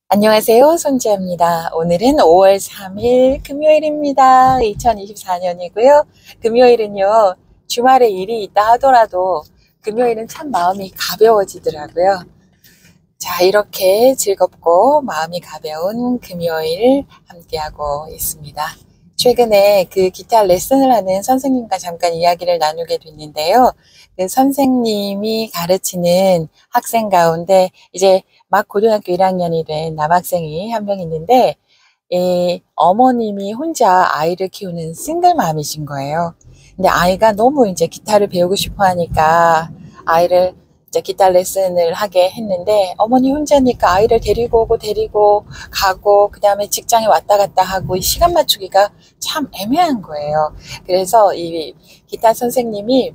안녕하세요. 손지아입니다. 오늘은 5월 3일 금요일입니다. 2024년이고요. 금요일은요, 주말에 일이 있다 하더라도 금요일은 참 마음이 가벼워지더라고요. 자, 이렇게 즐겁고 마음이 가벼운 금요일 함께하고 있습니다. 최근에 그 기타 레슨을 하는 선생님과 잠깐 이야기를 나누게 됐는데요. 그 선생님이 가르치는 학생 가운데 이제 막 고등학교 1학년이 된 남학생이 한 명 있는데, 이 어머님이 혼자 아이를 키우는 싱글맘이신 거예요. 근데 아이가 너무 이제 기타를 배우고 싶어 하니까 아이를 이제 기타 레슨을 하게 했는데, 어머니 혼자니까 아이를 데리고 오고 데리고 가고 그 다음에 직장에 왔다 갔다 하고 이 시간 맞추기가 참 애매한 거예요. 그래서 이 기타 선생님이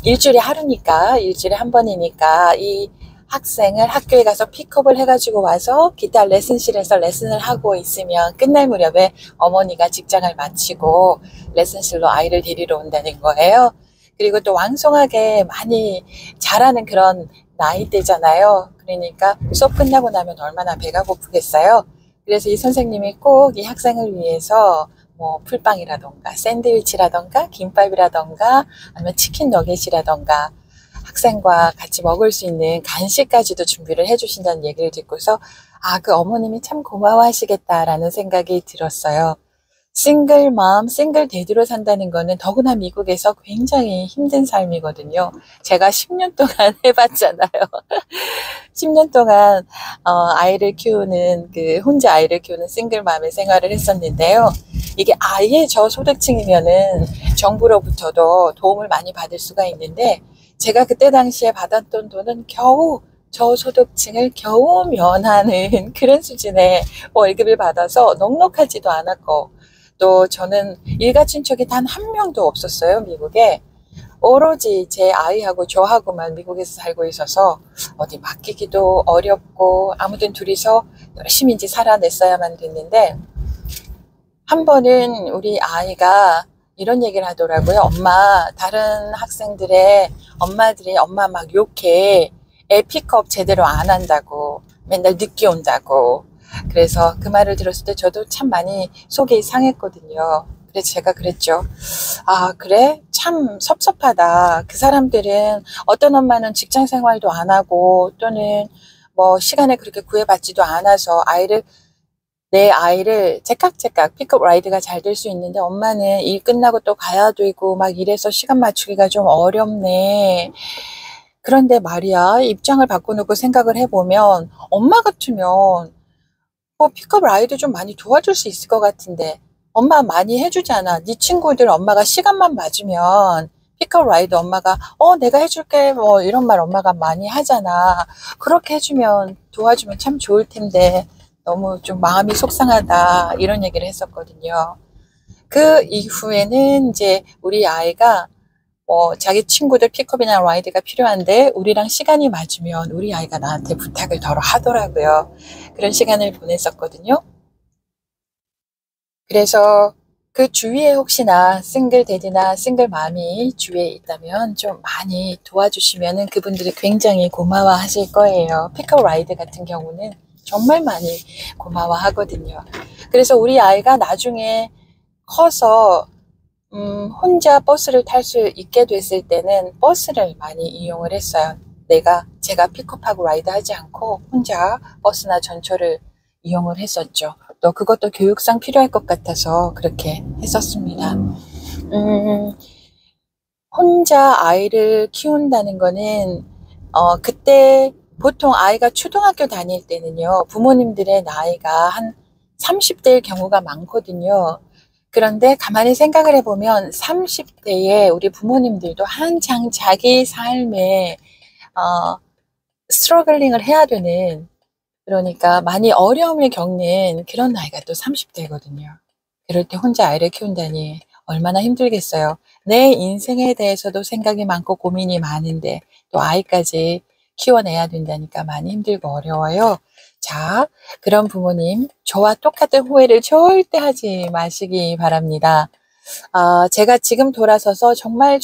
일주일에 하루니까, 일주일에 한 번이니까 이 학생을 학교에 가서 픽업을 해가지고 와서 기타 레슨실에서 레슨을 하고 있으면 끝날 무렵에 어머니가 직장을 마치고 레슨실로 아이를 데리러 온다는 거예요. 그리고 또 왕성하게 많이 잘하는 그런 나이대잖아요. 그러니까 수업 끝나고 나면 얼마나 배가 고프겠어요. 그래서 이 선생님이 꼭 이 학생을 위해서 뭐 풀빵이라던가 샌드위치라던가 김밥이라던가 아니면 치킨 너겟이라던가 학생과 같이 먹을 수 있는 간식까지도 준비를 해주신다는 얘기를 듣고서 그 어머님이 참 고마워하시겠다라는 생각이 들었어요. 싱글맘, 싱글데드로 산다는 거는 더구나 미국에서 굉장히 힘든 삶이거든요. 제가 10년 동안 해봤잖아요. 10년 동안 아이를 키우는 혼자 아이를 키우는 싱글맘의 생활을 했었는데요. 이게 아예 저소득층이면은 정부로부터도 도움을 많이 받을 수가 있는데, 제가 그때 당시에 받았던 돈은 겨우 저소득층을 겨우 면하는 그런 수준의 월급을 받아서 넉넉하지도 않았고, 또 저는 일가 친척이 단 한 명도 없었어요, 미국에. 오로지 제 아이하고 저하고만 미국에서 살고 있어서 어디 맡기기도 어렵고 아무튼 둘이서 열심히 이제 살아냈어야만 됐는데, 한 번은 우리 아이가 이런 얘기를 하더라고요. 엄마, 다른 학생들의 엄마들이 엄마 막 욕해. 애 픽업 제대로 안 한다고. 맨날 늦게 온다고. 그래서 그 말을 들었을 때 저도 참 많이 속이 상했거든요. 그래서 제가 그랬죠. 그래? 참 섭섭하다. 그 사람들은 어떤 엄마는 직장 생활도 안 하고 또는 뭐 시간에 그렇게 구애받지도 않아서 내 아이를 제깍제깍 픽업 라이드가 잘 될 수 있는데, 엄마는 일 끝나고 또 가야 되고 막 이래서 시간 맞추기가 좀 어렵네. 그런데 말이야, 입장을 바꿔놓고 생각을 해보면 엄마 같으면 픽업 라이드 좀 많이 도와줄 수 있을 것 같은데, 엄마 많이 해주잖아. 네 친구들 엄마가 시간만 맞으면 픽업 라이드 엄마가 내가 해줄게 뭐 이런 말 엄마가 많이 하잖아. 그렇게 해주면 도와주면 참 좋을 텐데 너무 좀 마음이 속상하다 이런 얘기를 했었거든요. 그 이후에는 이제 우리 아이가 자기 친구들 픽업이나 라이드가 필요한데 우리랑 시간이 맞으면 우리 아이가 나한테 부탁을 덜어 하더라고요. 그런 시간을 보냈었거든요. 그래서 그 주위에 혹시나 싱글데드나 싱글맘이 주위에 있다면 좀 많이 도와주시면은 그분들이 굉장히 고마워하실 거예요. 픽업 라이드 같은 경우는 정말 많이 고마워하거든요. 그래서 우리 아이가 나중에 커서 혼자 버스를 탈 수 있게 됐을 때는 버스를 많이 이용을 했어요. 제가 픽업하고 라이드 하지 않고 혼자 버스나 전철을 이용을 했었죠. 또 그것도 교육상 필요할 것 같아서 그렇게 했었습니다. 혼자 아이를 키운다는 거는, 그때 보통 아이가 초등학교 다닐 때는요, 부모님들의 나이가 한 30대일 경우가 많거든요. 그런데 가만히 생각을 해보면 30대에 우리 부모님들도 한창 자기 삶에 스트러글링을 해야 되는, 그러니까 많이 어려움을 겪는 그런 나이가 또 30대거든요. 그럴 때 혼자 아이를 키운다니 얼마나 힘들겠어요. 내 인생에 대해서도 생각이 많고 고민이 많은데 또 아이까지 키워내야 된다니까 많이 힘들고 어려워요. 자, 그런 부모님, 저와 똑같은 후회를 절대 하지 마시기 바랍니다. 제가 지금 돌아서서 정말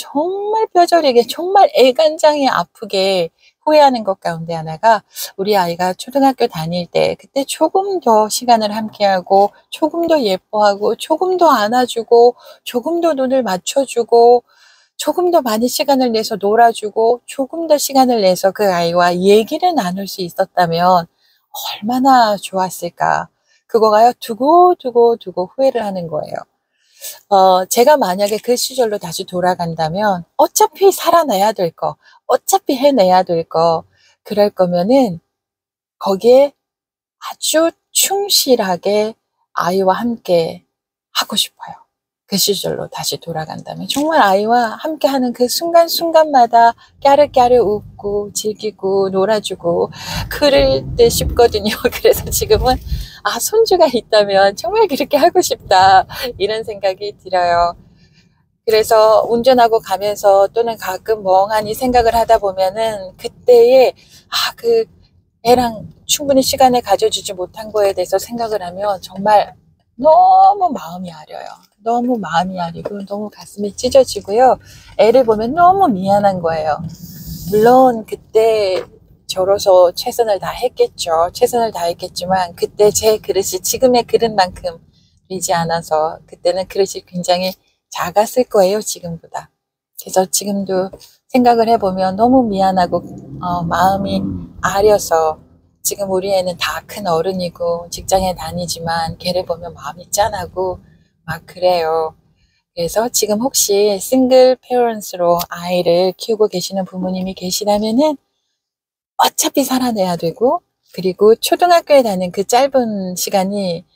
뼈저리게 정말 애간장이 아프게 후회하는 것 가운데 하나가 우리 아이가 초등학교 다닐 때 그때 조금 더 시간을 함께하고 조금 더 예뻐하고 조금 더 안아주고 조금 더 눈을 맞춰주고 조금 더 많은 시간을 내서 놀아주고 조금 더 시간을 내서 그 아이와 얘기를 나눌 수 있었다면 얼마나 좋았을까. 그거가요 두고 후회를 하는 거예요. 제가 만약에 그 시절로 다시 돌아간다면 어차피 살아내야 될 거, 어차피 해내야 될 거, 그럴 거면은 거기에 아주 충실하게 아이와 함께 하고 싶어요. 그 시절로 다시 돌아간다면 정말 아이와 함께하는 그 순간순간마다 깨르깨르 웃고 즐기고 놀아주고 그럴 때 싶거든요. 그래서 지금은 손주가 있다면 정말 그렇게 하고 싶다 이런 생각이 들어요. 그래서 운전하고 가면서 또는 가끔 멍하니 생각을 하다 보면은 그때의 그 애랑 충분히 시간을 가져주지 못한 거에 대해서 생각을 하면 정말 너무 마음이 아려요. 너무 마음이 아리고 너무 가슴이 찢어지고요. 애를 보면 너무 미안한 거예요. 물론 그때 저로서 최선을 다했겠죠. 최선을 다했겠지만 그때 제 그릇이 지금의 그릇만큼 되지 않아서 그때는 그릇이 굉장히 작았을 거예요. 지금보다. 그래서 지금도 생각을 해보면 너무 미안하고 마음이 아려서 지금 우리 애는 다 큰 어른이고 직장에 다니지만 걔를 보면 마음이 짠하고 막 그래요. 그래서 지금 혹시 싱글 페어런스로 아이를 키우고 계시는 부모님이 계시다면은 어차피 살아내야 되고 그리고 초등학교에 다니는 그 짧은 시간이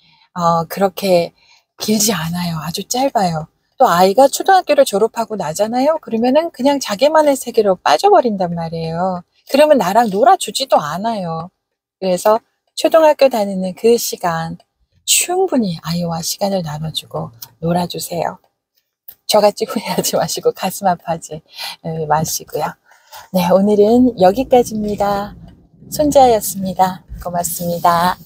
그렇게 길지 않아요. 아주 짧아요. 또 아이가 초등학교를 졸업하고 나잖아요. 그러면은 그냥 자기만의 세계로 빠져버린단 말이에요. 그러면 나랑 놀아주지도 않아요. 그래서 초등학교 다니는 그 시간 충분히 아이와 시간을 나눠주고 놀아주세요. 저같이 후회하지 마시고 가슴 아파하지 마시고요. 네, 오늘은 여기까지입니다. 손자였습니다. 고맙습니다.